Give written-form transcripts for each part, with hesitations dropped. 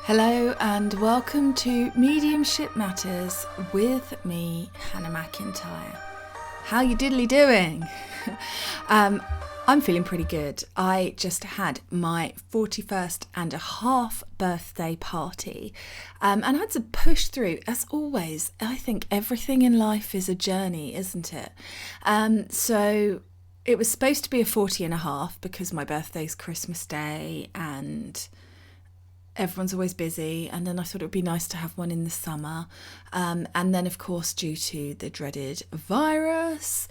Hello and welcome to Mediumship Matters with me, Hannah Macintyre. How you diddly doing? I'm feeling pretty good. I just had my 41st and a half birthday party and I had to push through. As always, I think everything in life is a journey, isn't it? So it was supposed to be a 40 and a half because my birthday's Christmas Day and everyone's always busy, and then I thought it would be nice to have one in the summer, and then of course due to the dreaded virus,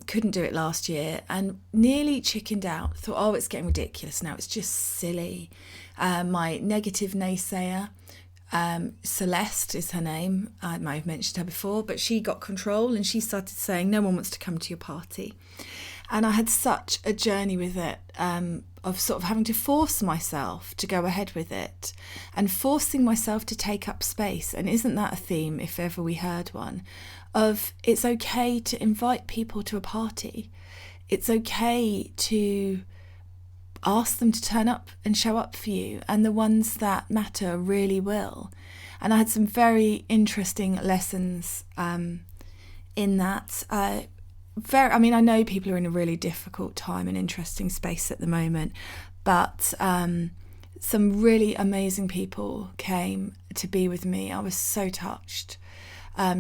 couldn't do it last year and nearly chickened out. Thought, oh, it's getting ridiculous now, it's just silly. My negative naysayer, Celeste is her name, I might have mentioned her before, but she got control and she started saying no one wants to come to your party. And I had such a journey with it, of sort of having to force myself to go ahead with it and forcing myself to take up space. And isn't that a theme, if ever we heard one, of it's okay to invite people to a party. It's okay to ask them to turn up and show up for you. And the ones that matter really will. And I had some very interesting lessons in that. I know people are in a really difficult time and interesting space at the moment, but some really amazing people came to be with me. I was so touched.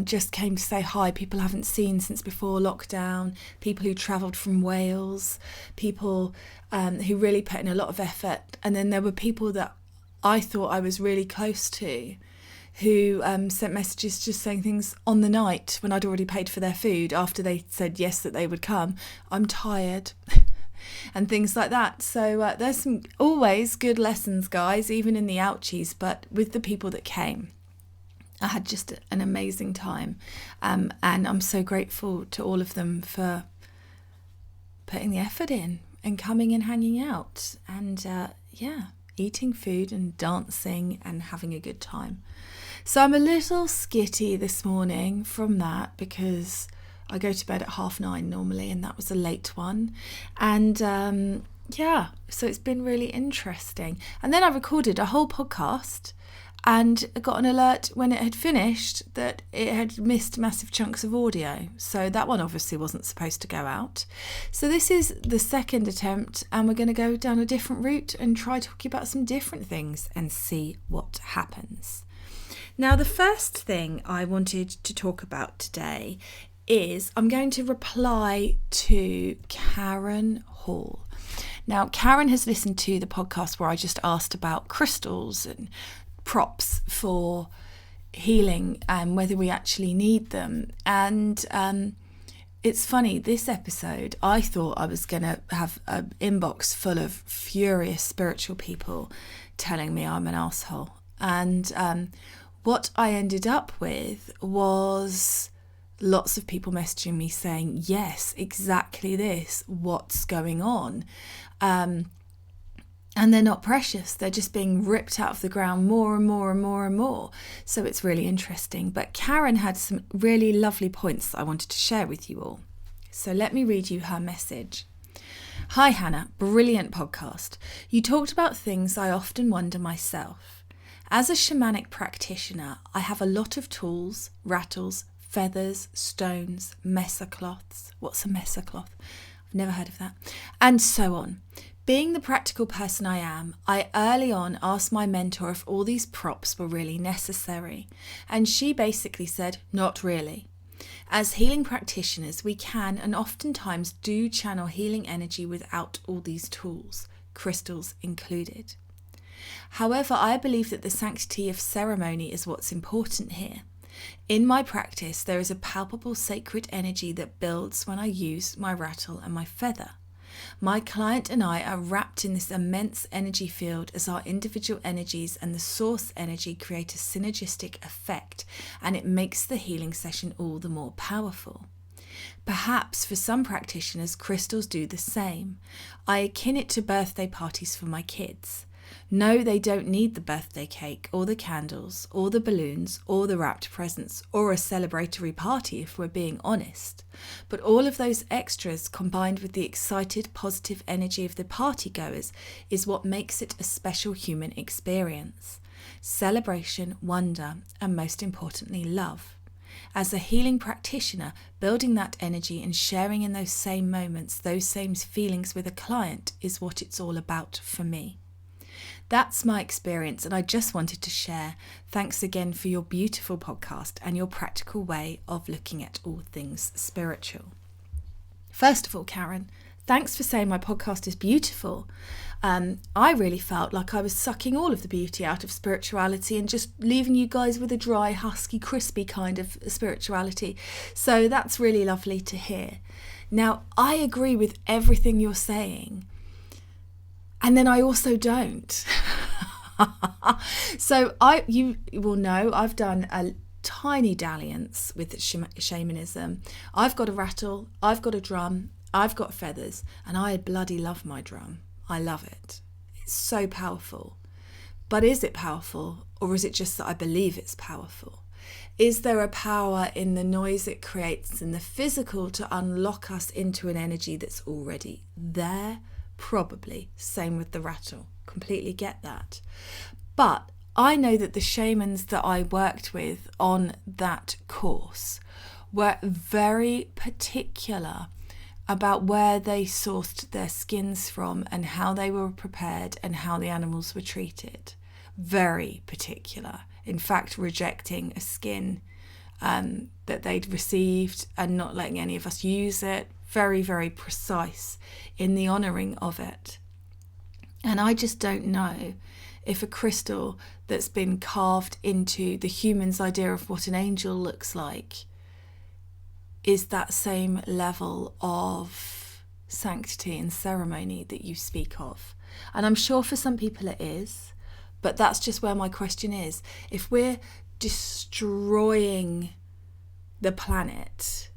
Just came to say hi, people I haven't seen since before lockdown, people who travelled from Wales, people who really put in a lot of effort. And then there were people that I thought I was really close to, who sent messages just saying things on the night when I'd already paid for their food after they said yes that they would come. I'm tired and things like that. So there's some always good lessons, guys, even in the ouchies, but with the people that came, I had just an amazing time. And I'm so grateful to all of them for putting the effort in and coming and hanging out and eating food and dancing and having a good time. So I'm a little skitty this morning from that because I go to bed at 9:30 normally, and that was a late one. And so it's been really interesting. And then I recorded a whole podcast and I got an alert when it had finished that it had missed massive chunks of audio. So that one obviously wasn't supposed to go out. So this is the second attempt, and we're going to go down a different route and try talking about some different things and see what happens. Now, the first thing I wanted to talk about today is I'm going to reply to Karen Hall. Now, Karen has listened to the podcast where I just asked about crystals and props for healing and whether we actually need them. And it's funny, this episode, I thought I was going to have an inbox full of furious spiritual people telling me I'm an asshole. And what I ended up with was lots of people messaging me saying, yes, exactly this, what's going on? And they're not precious. They're just being ripped out of the ground more and more and more and more. So it's really interesting. But Karen had some really lovely points that I wanted to share with you all. So let me read you her message. Hi, Hannah. Brilliant podcast. You talked about things I often wonder myself. As a shamanic practitioner, I have a lot of tools, rattles, feathers, stones, mesa cloths. What's a mesa cloth? I've never heard of that. And so on. Being the practical person I am, I early on asked my mentor if all these props were really necessary. And she basically said, not really. As healing practitioners, we can and oftentimes do channel healing energy without all these tools, crystals included. However, I believe that the sanctity of ceremony is what's important here. In my practice, there is a palpable sacred energy that builds when I use my rattle and my feather. My client and I are wrapped in this immense energy field as our individual energies and the source energy create a synergistic effect, and it makes the healing session all the more powerful. Perhaps for some practitioners, crystals do the same. I akin it to birthday parties for my kids. No, they don't need the birthday cake or the candles or the balloons or the wrapped presents or a celebratory party, if we're being honest. But all of those extras combined with the excited, positive energy of the partygoers is what makes it a special human experience. Celebration, wonder, and most importantly, love. As a healing practitioner, building that energy and sharing in those same moments, those same feelings with a client is what it's all about for me. That's my experience, and I just wanted to share. Thanks again for your beautiful podcast and your practical way of looking at all things spiritual. First of all, Karen, thanks for saying my podcast is beautiful. I really felt like I was sucking all of the beauty out of spirituality and just leaving you guys with a dry, husky, crispy kind of spirituality. So that's really lovely to hear. Now, I agree with everything you're saying. And then I also don't. So you will know I've done a tiny dalliance with shamanism. I've got a rattle, I've got a drum, I've got feathers, and I bloody love my drum. I love it. It's so powerful. But is it powerful, or is it just that I believe it's powerful? Is there a power in the noise it creates in the physical to unlock us into an energy that's already there? Probably. Same with the rattle. Completely get that. But I know that the shamans that I worked with on that course were very particular about where they sourced their skins from and how they were prepared and how the animals were treated. Very particular. In fact, rejecting a skin that they'd received and not letting any of us use it. Very, very precise in the honouring of it. And I just don't know if a crystal that's been carved into the human's idea of what an angel looks like is that same level of sanctity and ceremony that you speak of. And I'm sure for some people it is, but that's just where my question is. If we're destroying the planet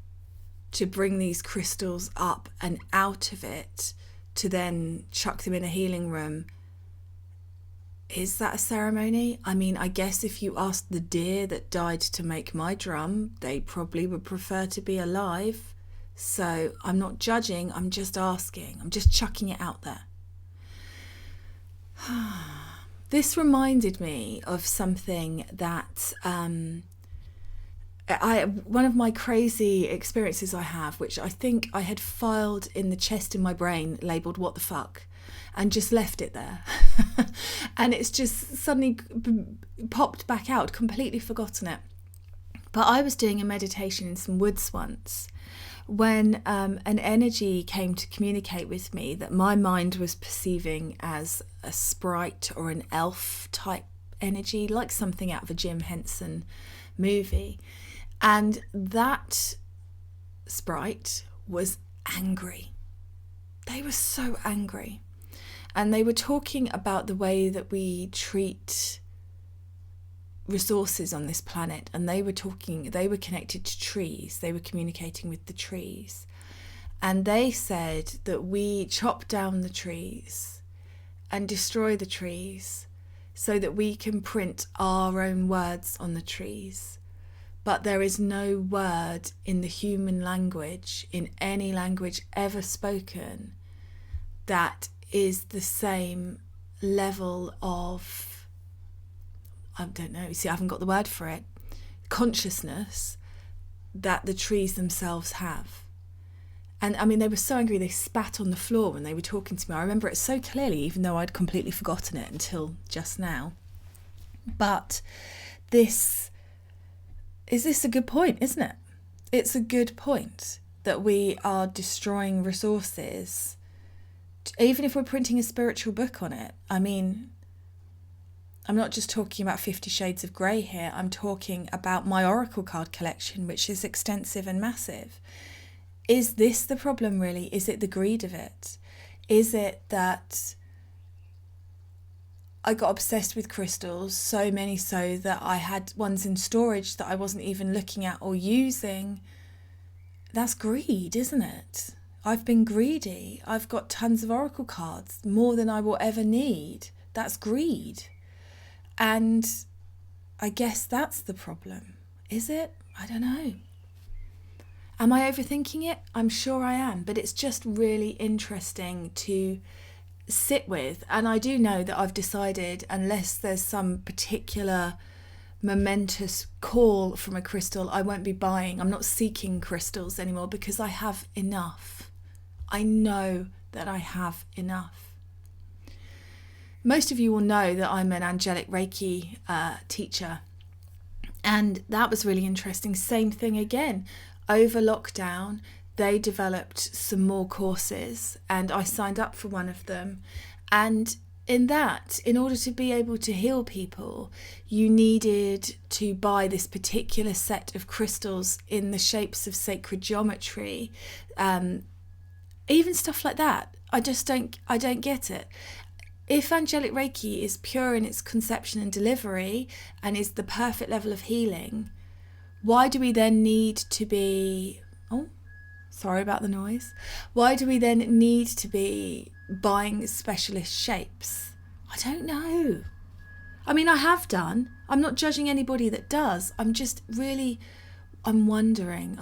to bring these crystals up and out of it, to then chuck them in a healing room, is that a ceremony? I mean, I guess if you asked the deer that died to make my drum, they probably would prefer to be alive. So I'm not judging, I'm just asking. I'm just chucking it out there. This reminded me of something that one of my crazy experiences I have, which I think I had filed in the chest in my brain, labelled "what the fuck," and just left it there. And it's just suddenly popped back out, completely forgotten it. But I was doing a meditation in some woods once when an energy came to communicate with me that my mind was perceiving as a sprite or an elf type energy, like something out of a Jim Henson movie. And that sprite was angry. They were so angry. And they were talking about the way that we treat resources on this planet. And they were connected to trees. They were communicating with the trees. And they said that we chop down the trees and destroy the trees so that we can print our own words on the trees. But there is no word in the human language, in any language ever spoken, that is the same level of, I don't know, see, I haven't got the word for it, consciousness that the trees themselves have. And I mean, they were so angry, they spat on the floor when they were talking to me. I remember it so clearly, even though I'd completely forgotten it until just now. But this is a good point, isn't it? It's a good point that we are destroying resources, even if we're printing a spiritual book on it. I mean, I'm not just talking about 50 Shades of Grey here. I'm talking about my Oracle card collection, which is extensive and massive. Is this the problem, really? Is it the greed of it? Is it that I got obsessed with crystals, so many so that I had ones in storage that I wasn't even looking at or using? That's greed, isn't it? I've been greedy. I've got tons of Oracle cards, more than I will ever need. That's greed. And I guess that's the problem. Is it? I don't know. Am I overthinking it? I'm sure I am, but it's just really interesting to sit with. And I do know that I've decided, unless there's some particular momentous call from a crystal, I won't be buying. I'm not seeking crystals anymore because I have enough. I know that I have enough. Most of you will know that I'm an angelic Reiki teacher, and that was really interesting. Same thing again. Over lockdown, they developed some more courses, and I signed up for one of them. And in that, in order to be able to heal people, you needed to buy this particular set of crystals in the shapes of sacred geometry, even stuff like that. I don't get it. If angelic Reiki is pure in its conception and delivery and is the perfect level of healing, why do we then need to be... Oh, sorry about the noise. Why do we then need to be buying specialist shapes? I don't know. I mean, I have done. I'm not judging anybody that does. I'm wondering.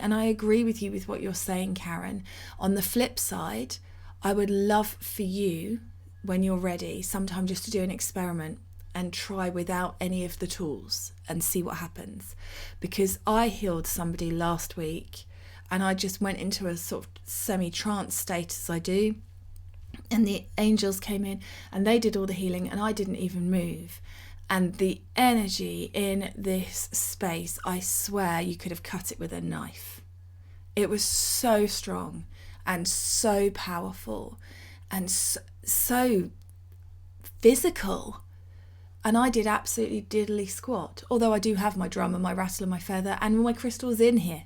And I agree with you with what you're saying, Karen. On the flip side, I would love for you, when you're ready, sometime just to do an experiment and try without any of the tools and see what happens. Because I healed somebody last week and I just went into a sort of semi-trance state, as I do. And the angels came in and they did all the healing and I didn't even move. And the energy in this space, I swear you could have cut it with a knife. It was so strong and so powerful and so physical. And I did absolutely diddly squat, although I do have my drum and my rattle and my feather and my crystals in here.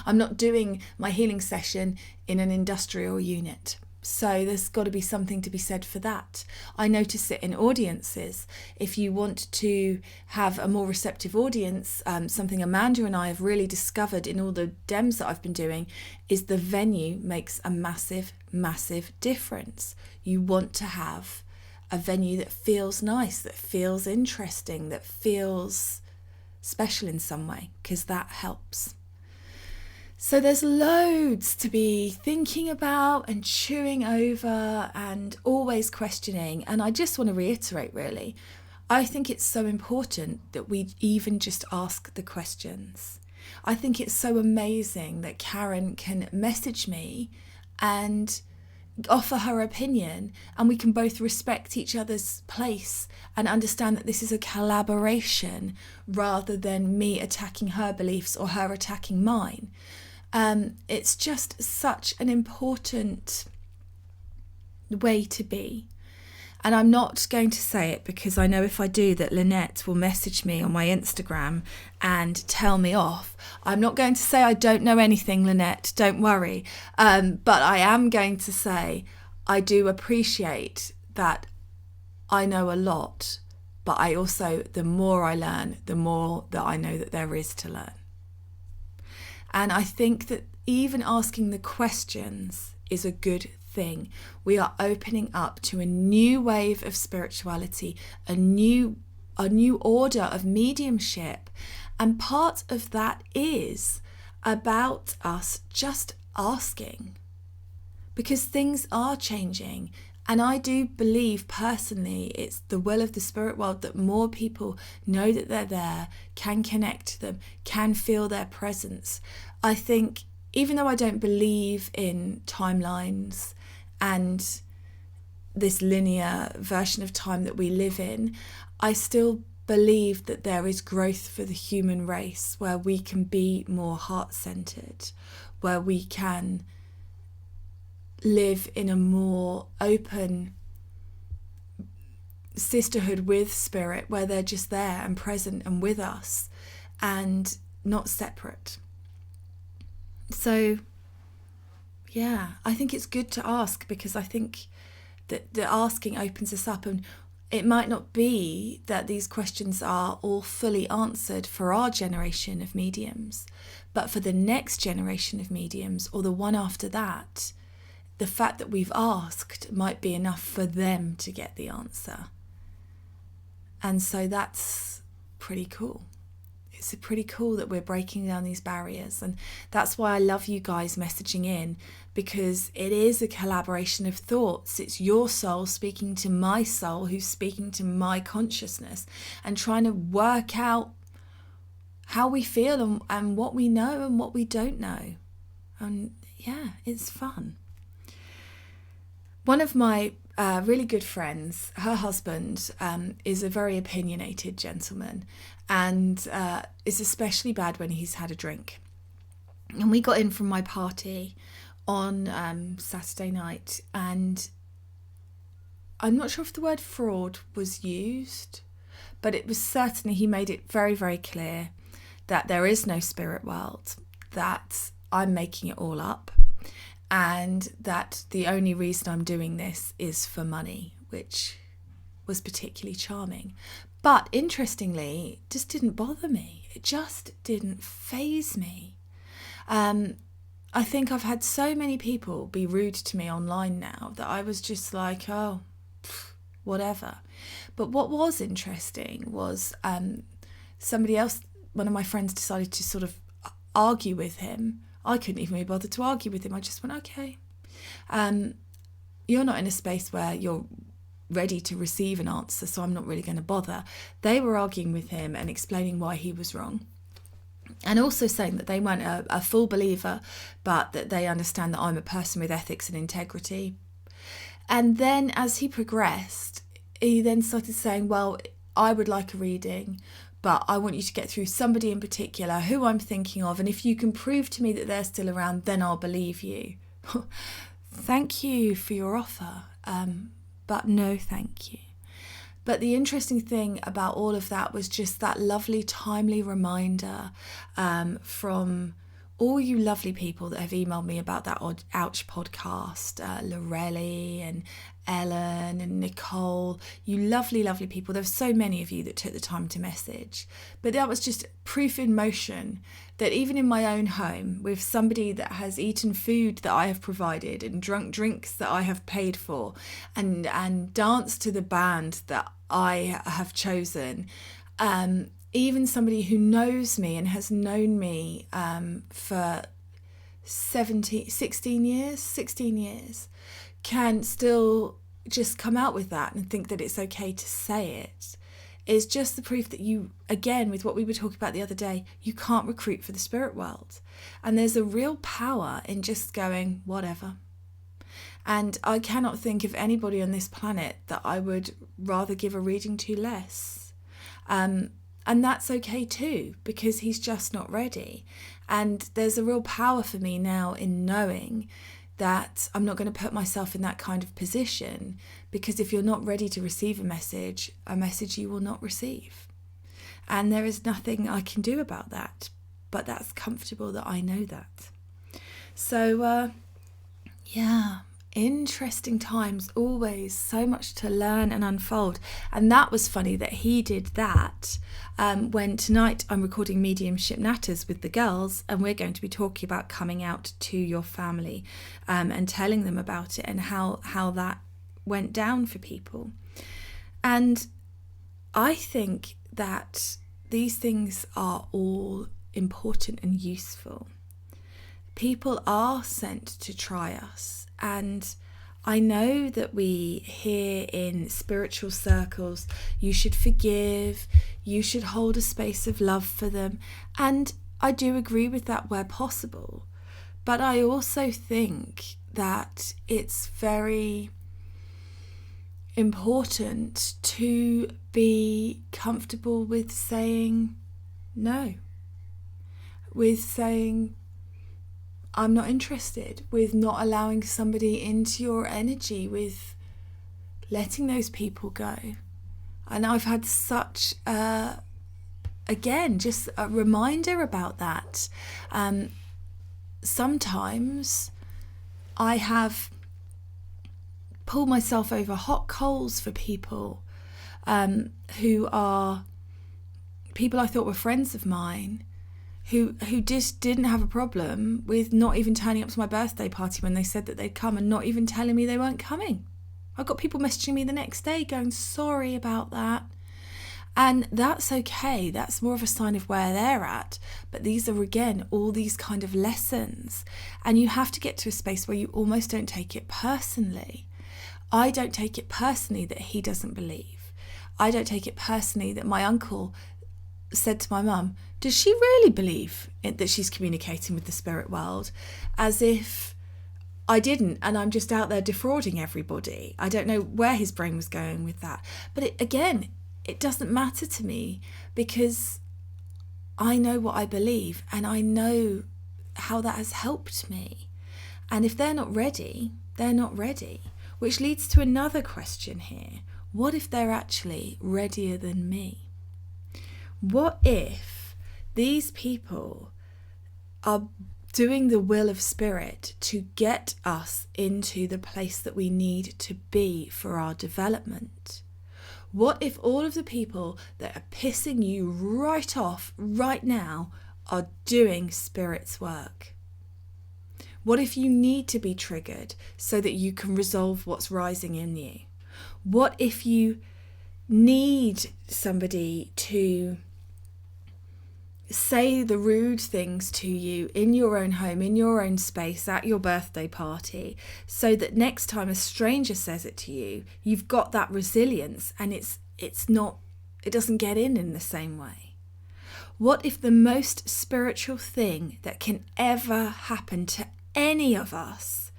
I'm not doing my healing session in an industrial unit. So there's got to be something to be said for that. I notice it in audiences. If you want to have a more receptive audience, something Amanda and I have really discovered in all the DEMs that I've been doing is the venue makes a massive, massive difference. You want to have a venue that feels nice, that feels interesting, that feels special in some way, because that helps. So there's loads to be thinking about and chewing over and always questioning. And I just want to reiterate, really, I think it's so important that we even just ask the questions. I think it's so amazing that Karen can message me and offer her opinion, and we can both respect each other's place and understand that this is a collaboration rather than me attacking her beliefs or her attacking mine. It's just such an important way to be. And I'm not going to say it because I know if I do that Lynette will message me on my Instagram and tell me off. I'm not going to say I don't know anything, Lynette, don't worry. But I am going to say I do appreciate that I know a lot, but I also, the more I learn, the more that I know that there is to learn. And I think that even asking the questions is a good thing. We are opening up to a new wave of spirituality, a new order of mediumship. And part of that is about us just asking, because things are changing. And I do believe personally it's the will of the spirit world that more people know that they're there, can connect to them, can feel their presence. I think even though I don't believe in timelines and this linear version of time that we live in, I still believe that there is growth for the human race where we can be more heart-centered, where we can live in a more open sisterhood with spirit, where they're just there and present and with us and not separate. So yeah, I think it's good to ask, because I think that the asking opens us up, and it might not be that these questions are all fully answered for our generation of mediums, but for the next generation of mediums or the one after that, the fact that we've asked might be enough for them to get the answer. And so that's pretty cool. It's pretty cool that we're breaking down these barriers. And that's why I love you guys messaging in, because it is a collaboration of thoughts. It's your soul speaking to my soul, who's speaking to my consciousness, and trying to work out how we feel and what we know and what we don't know. And yeah, it's fun. One of my really good friends, her husband is a very opinionated gentleman, and is especially bad when he's had a drink. And we got in from my party on Saturday night, and I'm not sure if the word fraud was used, but it was certainly, he made it very, very clear that there is no spirit world, that I'm making it all up, and that the only reason I'm doing this is for money, which was particularly charming. But interestingly, it just didn't bother me. It just didn't faze me. I think I've had so many people be rude to me online now that I was just like, oh, whatever. But what was interesting was somebody else, one of my friends, decided to sort of argue with him. I couldn't even be bothered to argue with him. I just went, okay. You're not in a space where you're ready to receive an answer, so I'm not really going to bother. They were arguing with him and explaining why he was wrong. And also saying that they weren't a full believer, but that they understand that I'm a person with ethics and integrity. And then as he progressed, he then started saying, well, I would like a reading, but I want you to get through somebody in particular who I'm thinking of. And if you can prove to me that they're still around, then I'll believe you. Thank you for your offer, but no thank you. But the interesting thing about all of that was just that lovely, timely reminder from all you lovely people that have emailed me about that Ouch podcast, Lorelli and Ellen and Nicole, you lovely, lovely people. There were so many of you that took the time to message. But that was just proof in motion that even in my own home, with somebody that has eaten food that I have provided and drunk drinks that I have paid for and danced to the band that I have chosen, even somebody who knows me and has known me for 16 years, can still just come out with that and think that it's okay to say it, is just the proof that you, again, with what we were talking about the other day, you can't recruit for the spirit world. And there's a real power in just going, whatever. And I cannot think of anybody on this planet that I would rather give a reading to less. And that's okay too, because he's just not ready. And there's a real power for me now in knowing that I'm not going to put myself in that kind of position, because if you're not ready to receive a message you will not receive. And there is nothing I can do about that, but that's comfortable that I know that. So, interesting times, always so much to learn and unfold. And that was funny that he did that when tonight I'm recording Mediumship Natters with the girls, and we're going to be talking about coming out to your family and telling them about it and how that went down for people. And I think that these things are all important and useful. People are sent to try us, and I know that we hear in spiritual circles, you should forgive, you should hold a space of love for them, and I do agree with that where possible. But I also think that it's very important to be comfortable with saying no, with saying I'm not interested, with not allowing somebody into your energy, with letting those people go. And I've had such just a reminder about that. Sometimes I have pulled myself over hot coals for people who are people I thought were friends of mine, who just didn't have a problem with not even turning up to my birthday party when they said that they'd come and not even telling me they weren't coming. I got people messaging me the next day going, sorry about that. And that's okay. That's more of a sign of where they're at. But these are, again, all these kind of lessons. And you have to get to a space where you almost don't take it personally. I don't take it personally that he doesn't believe. I don't take it personally that my uncle said to my mum, does she really believe that she's communicating with the spirit world? As if I didn't, and I'm just out there defrauding everybody. I don't know where his brain was going with that. But it doesn't matter to me, because I know what I believe and I know how that has helped me. And if they're not ready, they're not ready. Which leads to another question here. What if they're actually readier than me? What if these people are doing the will of spirit to get us into the place that we need to be for our development? What if all of the people that are pissing you right off right now are doing spirit's work? What if you need to be triggered so that you can resolve what's rising in you? What if you need somebody to say the rude things to you in your own home, in your own space, at your birthday party, so that next time a stranger says it to you, you've got that resilience and it doesn't get in the same way? What if the most spiritual thing that can ever happen to any of us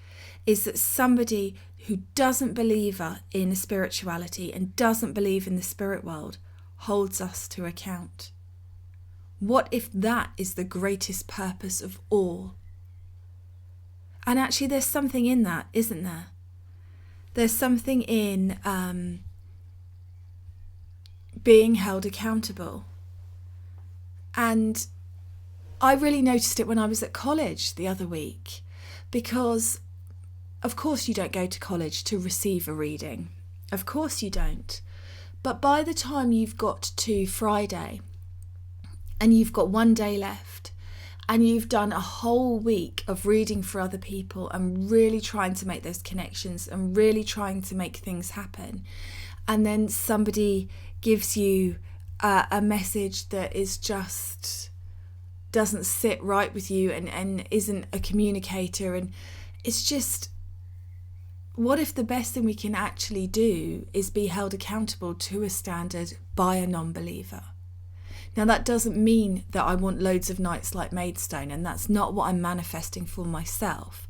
is that somebody who doesn't believe in spirituality and doesn't believe in the spirit world holds us to account? What if that is the greatest purpose of all? And actually there's something in that, isn't there? There's something in being held accountable. And I really noticed it when I was at college the other week, because of course you don't go to college to receive a reading. Of course you don't. But by the time you've got to Friday and you've got one day left and you've done a whole week of reading for other people and really trying to make those connections and really trying to make things happen, and then somebody gives you a message that is just doesn't sit right with you and isn't a communicator, and it's just, what if the best thing we can actually do is be held accountable to a standard by a non-believer? Now that doesn't mean that I want loads of nights like Maidstone, and that's not what I'm manifesting for myself.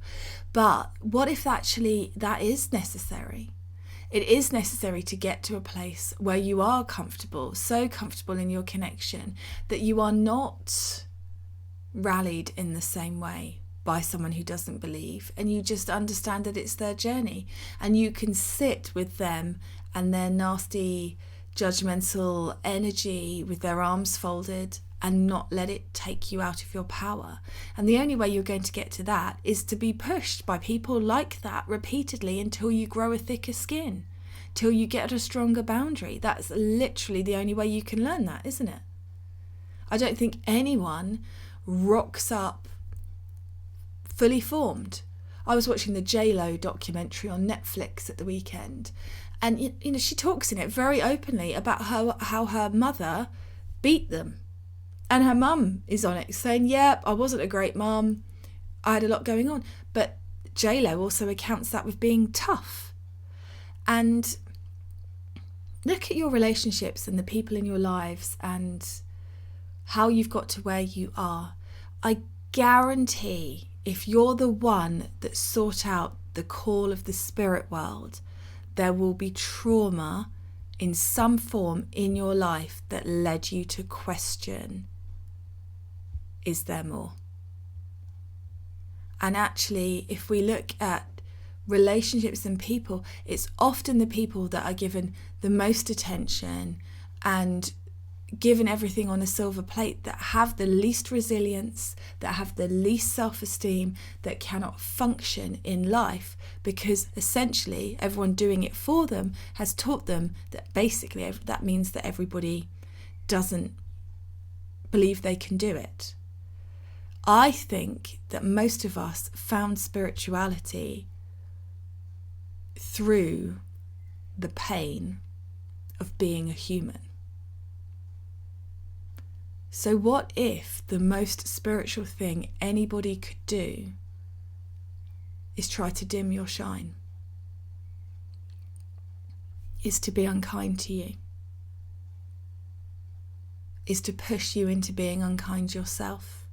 But what if actually that is necessary? It is necessary to get to a place where you are comfortable, so comfortable in your connection that you are not rallied in the same way by someone who doesn't believe, and you just understand that it's their journey, and you can sit with them and their nasty judgmental energy with their arms folded and not let it take you out of your power. And the only way you're going to get to that is to be pushed by people like that repeatedly until you grow a thicker skin, till you get a stronger boundary. That's literally the only way you can learn that, isn't it? I don't think anyone rocks up fully formed. I was watching the J-Lo documentary on Netflix at the weekend, and you know, she talks in it very openly about how her mother beat them, and her mum is on it saying, yep, I wasn't a great mum, I had a lot going on. But J-Lo also accounts that with being tough. And look at your relationships and the people in your lives and how you've got to where you are. I guarantee if you're the one that sought out the call of the spirit world, there will be trauma in some form in your life that led you to question, is there more? And actually, if we look at relationships and people, it's often the people that are given the most attention and given everything on a silver plate that have the least resilience, that have the least self-esteem, that cannot function in life, because essentially everyone doing it for them has taught them that basically that means that everybody doesn't believe they can do it. I think that most of us found spirituality through the pain of being a human. So what if the most spiritual thing anybody could do is try to dim your shine? Is to be unkind to you? Is to push you into being unkind yourself?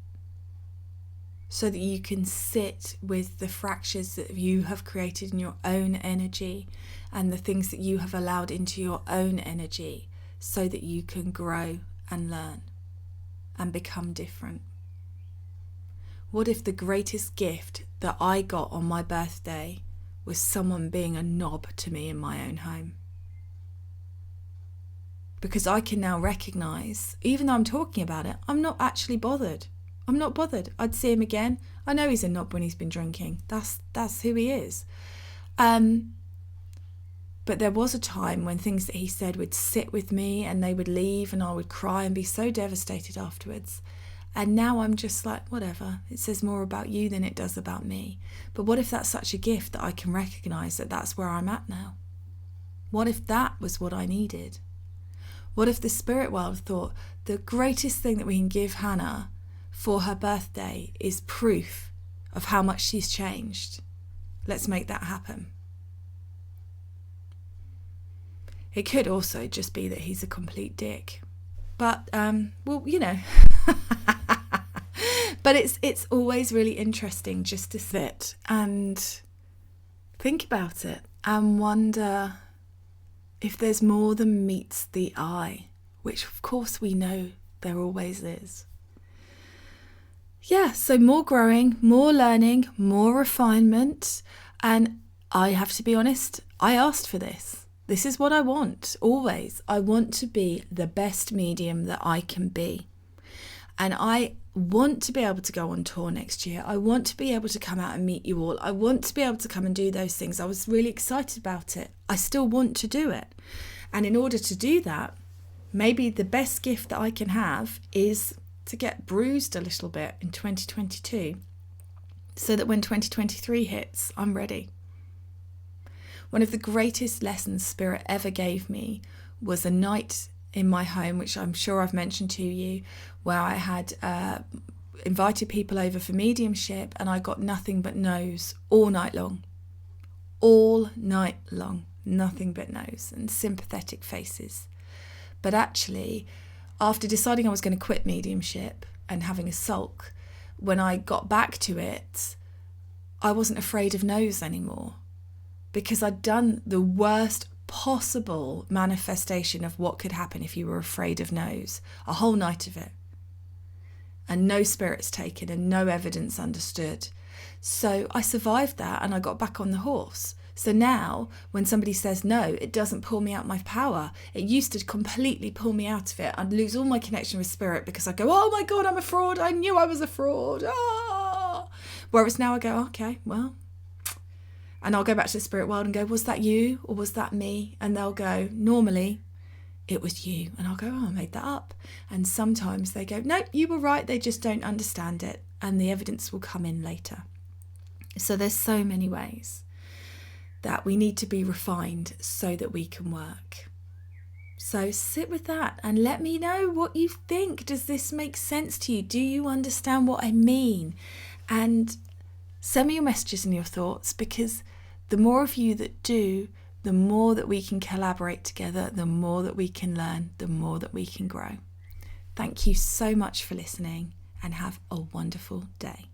So that you can sit with the fractures that you have created in your own energy and the things that you have allowed into your own energy, so that you can grow and learn and become different. What if the greatest gift that I got on my birthday was someone being a knob to me in my own home? Because I can now recognise, even though I'm talking about it, I'm not actually bothered. I'm not bothered. I'd see him again. I know he's a knob when he's been drinking. That's who he is. But there was a time when things that he said would sit with me and they would leave and I would cry and be so devastated afterwards. And now I'm just like, whatever. It says more about you than it does about me. But what if that's such a gift that I can recognise that that's where I'm at now? What if that was what I needed? What if the spirit world thought the greatest thing that we can give Hannah for her birthday is proof of how much she's changed? Let's make that happen. It could also just be that he's a complete dick. But, well, you know. But it's always really interesting just to sit and think about it and wonder if there's more than meets the eye, which of course we know there always is. Yeah, so more growing, more learning, more refinement. And I have to be honest, I asked for this. This is what I want, always. I want to be the best medium that I can be. And I want to be able to go on tour next year. I want to be able to come out and meet you all. I want to be able to come and do those things. I was really excited about it. I still want to do it. And in order to do that, maybe the best gift that I can have is to get bruised a little bit in 2022, so that when 2023 hits, I'm ready. One of the greatest lessons Spirit ever gave me was a night in my home, which I'm sure I've mentioned to you, where I had invited people over for mediumship and I got nothing but no's all night long. All night long, nothing but no's and sympathetic faces. But actually, after deciding I was going to quit mediumship and having a sulk, when I got back to it, I wasn't afraid of no's anymore, because I'd done the worst possible manifestation of what could happen if you were afraid of no's, a whole night of it, and no spirits taken and no evidence understood. So I survived that and I got back on the horse. So now when somebody says no, it doesn't pull me out my power. It used to completely pull me out of it. I'd lose all my connection with spirit because I go, oh my God, I'm a fraud. I knew I was a fraud. Ah! Whereas now I go, okay, well. And I'll go back to the spirit world and go, was that you or was that me? And they'll go, normally it was you. And I'll go, oh, I made that up. And sometimes they go, nope, you were right. They just don't understand it. And the evidence will come in later. So there's so many ways that we need to be refined so that we can work. So sit with that and let me know what you think. Does this make sense to you? Do you understand what I mean? And send me your messages and your thoughts, because the more of you that do, the more that we can collaborate together, the more that we can learn, the more that we can grow. Thank you so much for listening and have a wonderful day.